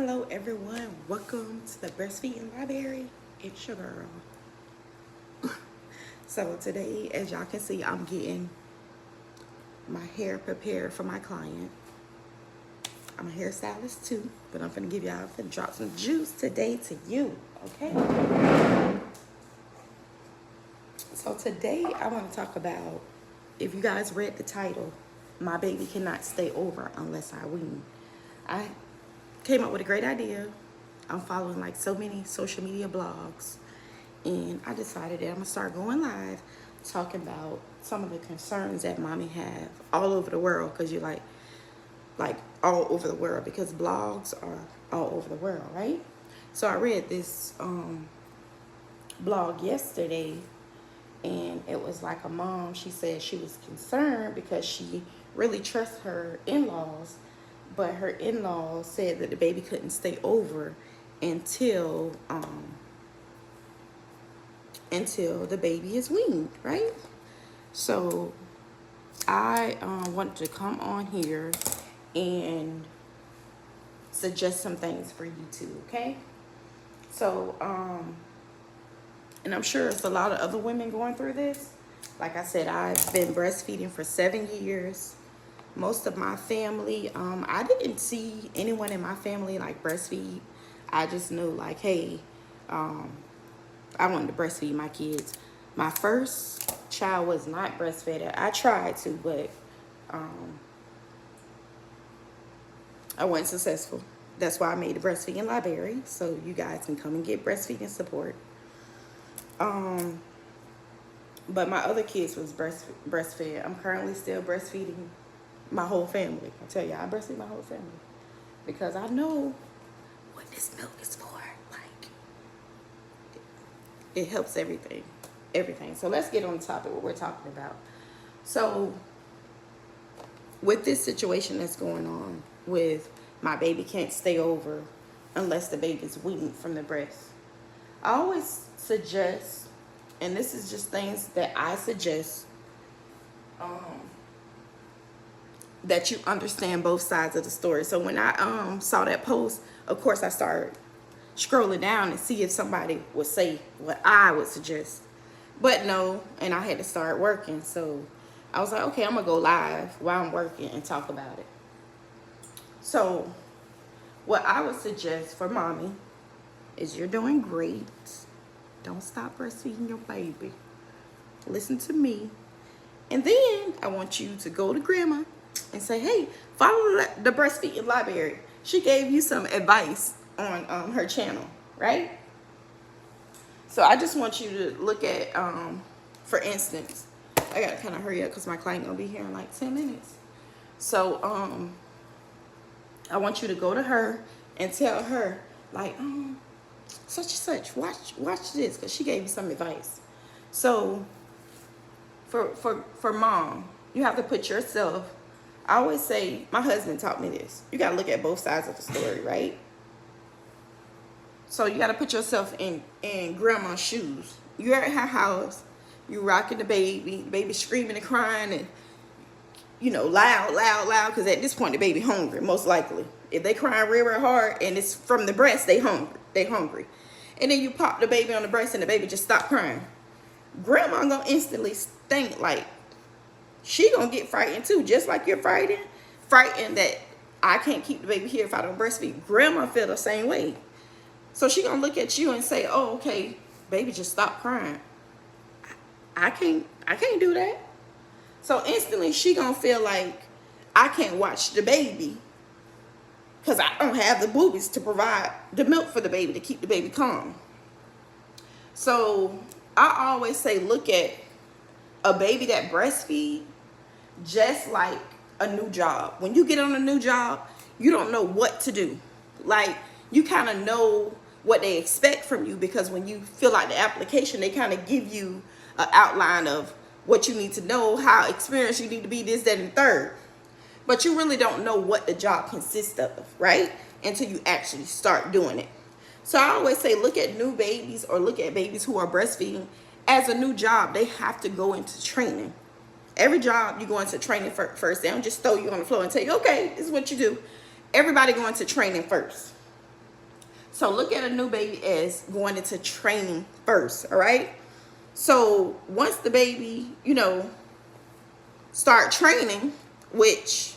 Hello everyone, welcome to the Breastfeeding Library. It's your girl. So today, as y'all can see, I'm getting my hair prepared for my client. I'm a hairstylist too, but I'm finna drop some juice today to you, okay? So today I want to talk about, if you guys read the title, My Baby Cannot Stay Over Unless I Wean. I came up with a great idea. I'm following like so many social media blogs, and I decided that I'm gonna start going live talking about some of the concerns that mommy have all over the world, because you're like all over the world, because blogs are all over the world, right? So I read this blog yesterday, and it was like a mom. She said she was concerned because she really trusts her in-laws, but her in-laws said that the baby couldn't stay over until the baby is weaned, right? So I wanted to come on here and suggest some things for you too, okay? So and I'm sure it's a lot of other women going through this. Like I said, I've been breastfeeding for 7 years. Most of my family, I didn't see anyone in my family like breastfeed. I just knew like, hey, I wanted to breastfeed my kids. My first child was not breastfed. I tried to, but I wasn't successful. That's why I made the Breastfeeding Library, so you guys can come and get breastfeeding support. But my other kids was breastfed. I'm currently still breastfeeding my whole family. I tell you, I breastfeed my whole family because I know what this milk is for. Like, it helps everything. So let's get on the topic, what we're talking about. So with this situation that's going on with my baby can't stay over unless the baby's weaned from the breast, I always suggest, and this is just things that I suggest, that you understand both sides of the story. So when I saw that post, of course I started scrolling down and see if somebody would say what I would suggest. But no, and I had to start working. So I was like, okay, I'm gonna go live while I'm working and talk about it. So what I would suggest for mommy is, you're doing great. Don't stop breastfeeding your baby. Listen to me. And then I want you to go to grandma and say, hey, follow the Breastfeeding Library. She gave you some advice on her channel, right? So I just want you to look at, for instance, I gotta kind of hurry up because my client gonna be here in like 10 minutes. So I want you to go to her and tell her, like, such and such, watch this, because she gave you some advice. So for mom, you have to put yourself, I always say, my husband taught me this, you got to look at both sides of the story, right? So you got to put yourself in grandma's shoes. You're at her house, you rocking the baby screaming and crying, and you know, loud, because at this point the baby hungry, most likely. If they crying real hard and it's from the breast, they hungry. And then you pop the baby on the breast and the baby just stop crying. Grandma gonna instantly think like, she gonna get frightened too, just like you're frightened that I can't keep the baby here if I don't breastfeed. Grandma feel the same way. So she gonna look at you and say, oh, okay, baby just stop crying. I can't do that. So instantly she gonna feel like, I can't watch the baby because I don't have the boobies to provide the milk for the baby to keep the baby calm. So I always say, look at a baby that breastfeed just like a new job. When you get on a new job, you don't know what to do. Like, you kind of know what they expect from you, because when you fill out the application, they kind of give you an outline of what you need to know, how experienced you need to be, this, that, and third. But you really don't know what the job consists of, right? Until you actually start doing it. So I always say, look at new babies, or look at babies who are breastfeeding as a new job. They have to go into training. Every job, you go into training first. They don't just throw you on the floor and tell you, okay, this is what you do. Everybody go into training first. So look at a new baby as going into training first, all right? So once the baby, you know, start training, which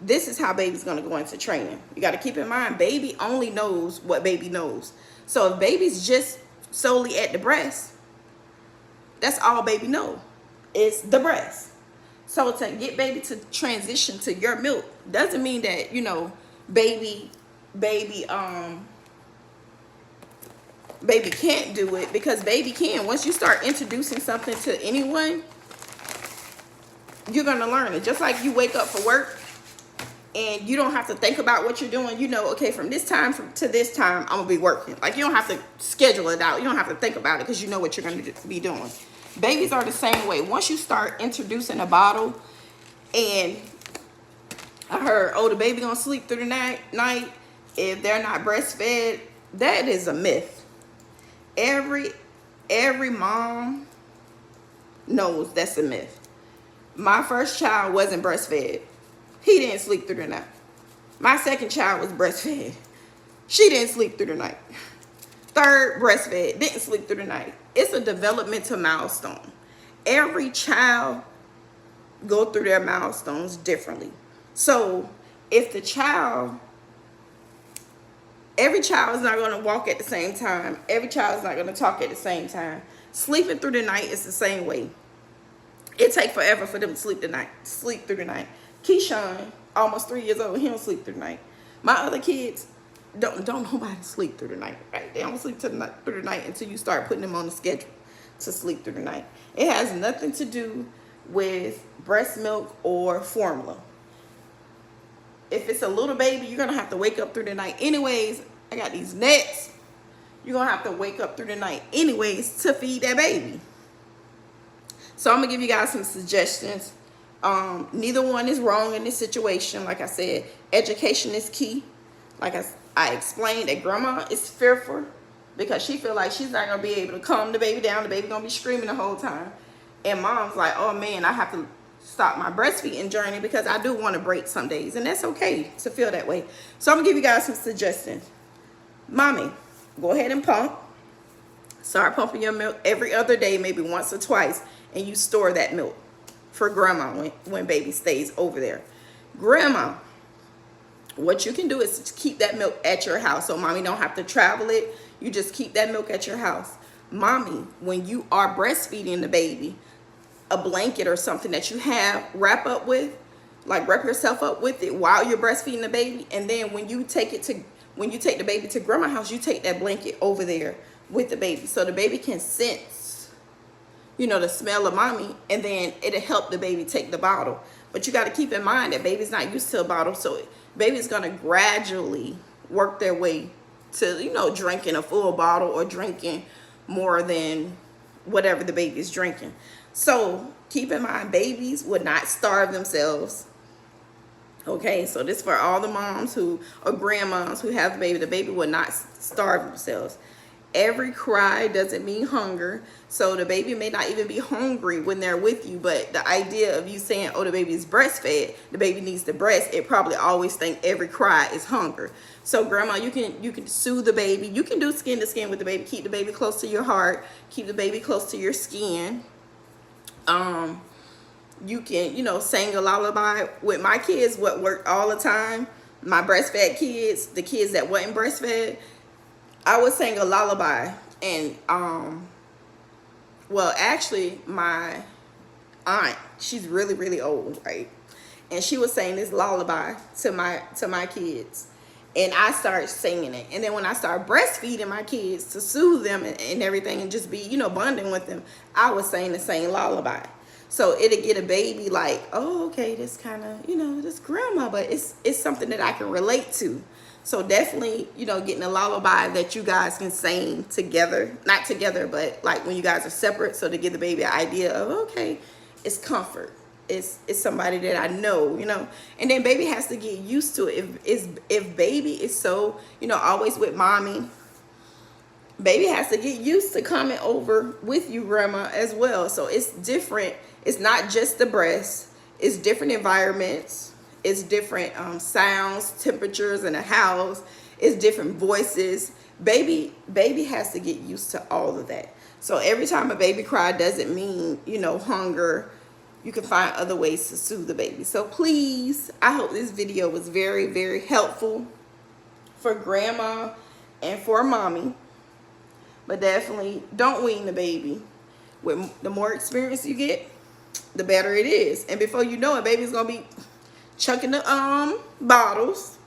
this is how baby's gonna go into training. You gotta keep in mind, baby only knows what baby knows. So if baby's just solely at the breast, that's all baby know, is the breast. So to get baby to transition to your milk doesn't mean that, you know, baby can't do it, because baby can. Once you start introducing something to anyone, you're gonna learn it. Just like you wake up for work and you don't have to think about what you're doing. You know, okay, from this time to this time, I'm gonna be working. Like, you don't have to schedule it out. You don't have to think about it, because you know what you're gonna be doing. Babies are the same way. Once you start introducing a bottle, and I heard, oh, the baby gonna sleep through the night if they're not breastfed, that is a myth. Every mom knows that's a myth. My first child wasn't breastfed. He didn't sleep through the night. My second child was breastfed. She didn't sleep through the night. Third, breastfed, didn't sleep through the night. It's a developmental milestone. Every child go through their milestones differently. So if every child is not going to walk at the same time. Every child is not going to talk at the same time. Sleeping through the night is the same way. It takes forever for them to sleep through the night. Keyshawn, almost 3 years old, he don't sleep through the night. My other kids, don't nobody sleep through the night, right? They don't sleep through the night until you start putting them on the schedule to sleep through the night. It has nothing to do with breast milk or formula. If it's a little baby, you're gonna have to wake up through the night anyways. I got these nets. You're gonna have to wake up through the night anyways to feed that baby. So I'm gonna give you guys some suggestions. Neither one is wrong in this situation. Like I said, education is key. Like I explained, that grandma is fearful because she feel like she's not gonna be able to calm the baby down. The baby gonna be screaming the whole time. And mom's like, oh man, I have to stop my breastfeeding journey because I do want to break some days. And that's okay to feel that way. So I'm gonna give you guys some suggestions. Mommy, go ahead and pump. Start pumping your milk every other day, maybe once or twice, and you store that milk for grandma when baby stays over there. Grandma, what you can do is to keep that milk at your house, so mommy don't have to travel it. You just keep that milk at your house. Mommy, when you are breastfeeding the baby, a blanket or something that you have, wrap yourself up with it while you're breastfeeding the baby. And then when you take the baby to grandma's house, you take that blanket over there with the baby, so the baby can sense, you know, the smell of mommy, and then it'll help the baby take the bottle. But you got to keep in mind that baby's not used to a bottle, so baby's gonna gradually work their way to, you know, drinking a full bottle or drinking more than whatever the baby's drinking. So keep in mind, babies would not starve themselves. Okay, so this for all the moms or grandmas who have the baby would not starve themselves. Every cry doesn't mean hunger. So the baby may not even be hungry when they're with you, but the idea of you saying, oh, the baby is breastfed, the baby needs the breast, it probably always think every cry is hunger. So grandma, you can soothe the baby. You can do skin to skin with the baby. Keep the baby close to your heart. Keep the baby close to your skin. You can, you know, sing a lullaby. With my kids, what worked all the time, my breastfed kids, the kids that wasn't breastfed, I would sing a lullaby. And well, actually my aunt, she's really, really old, right? And she was saying this lullaby to my kids, and I started singing it. And then when I started breastfeeding my kids to soothe them and everything, and just be, you know, bonding with them, I was saying the same lullaby. So it'll get a baby like, oh, okay, this kind of, you know, this grandma, but it's something that I can relate to. So definitely, you know, getting a lullaby that you guys can sing together, not together, but like when you guys are separate, so to give the baby an idea of, okay, it's comfort. It's somebody that I know, you know. And then baby has to get used to it. If baby is so, you know, always with mommy, baby has to get used to coming over with you, grandma, as well. So it's different. It's not just the breast. It's different environments. It's different sounds, temperatures in the house. It's different voices. Baby has to get used to all of that. So every time a baby cry doesn't mean, you know, hunger. You can find other ways to soothe the baby. So please, I hope this video was very, very helpful for grandma and for mommy. But definitely don't wean the baby. With the more experience you get, the better it is. And before you know it, baby's gonna be chucking the bottles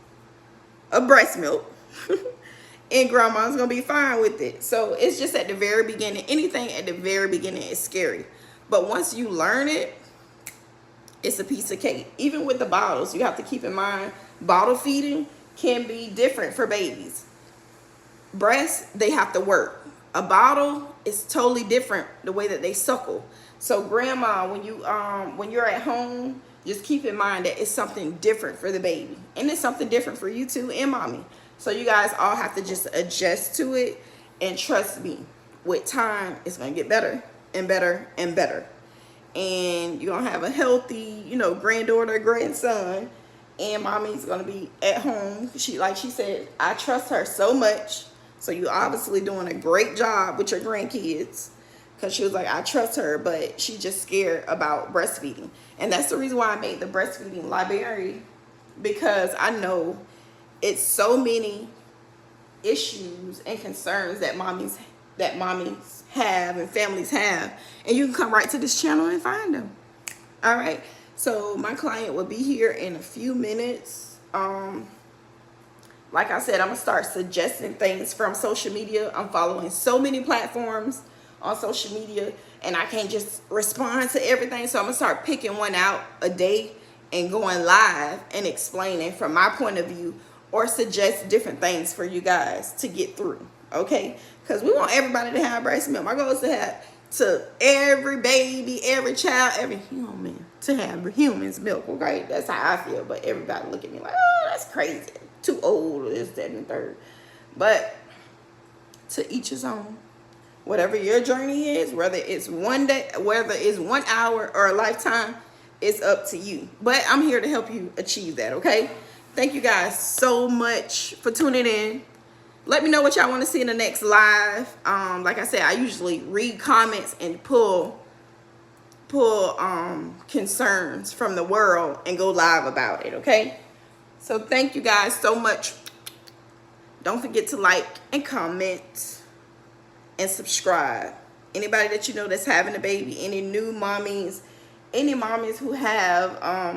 of breast milk. And grandma's gonna be fine with it. So it's just at the very beginning. Anything at the very beginning is scary. But once you learn it, it's a piece of cake. Even with the bottles, you have to keep in mind, bottle feeding can be different for babies. Breasts, they have to work. A bottle is totally different the way that they suckle. So grandma, when you're at home, just keep in mind that it's something different for the baby. And it's something different for you too and mommy. So you guys all have to just adjust to it. And trust me, with time, it's going to get better and better and better. And you're gonna have a healthy, you know, granddaughter, grandson, and mommy's gonna be at home. Like she said, I trust her so much. So you obviously doing a great job with your grandkids, because she was like, I trust her, but she just scared about breastfeeding. And that's the reason why I made the breastfeeding library, because I know it's so many issues and concerns that mommies have and families have, and you can come right to this channel and find them. All right, so my client will be here in a few minutes. Like I said, I'm gonna start suggesting things from social media. I'm following so many platforms on social media, and I can't just respond to everything, so I'm gonna start picking one out a day and going live and explaining from my point of view, or suggest different things for you guys to get through. Okay, because we want everybody to have breast milk. My goal is to every baby, every child, every human to have human's milk. Okay, that's how I feel. But everybody look at me like, oh, that's crazy, too old, this, that, and the third. But to each his own. Whatever your journey is, whether it's one day, whether it's 1 hour or a lifetime, it's up to you. But I'm here to help you achieve that. Okay, thank you guys so much for tuning in. Let me know what y'all want to see in the next live. Like I said, I usually read comments and pull concerns from the world and go live about it, okay? So thank you guys so much. Don't forget to like and comment and subscribe. Anybody that you know that's having a baby, any new mommies, any mommies who have,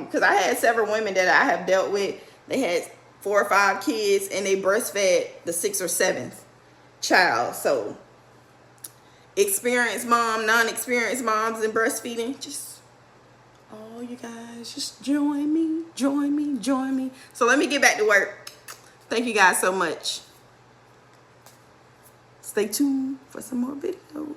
because I had several women that I have dealt with, they had 4 or 5 kids and they breastfed the 6th or 7th child. So experienced mom, non-experienced moms in breastfeeding, just all you guys, just join me. So let me get back to work. Thank you guys so much. Stay tuned for some more videos.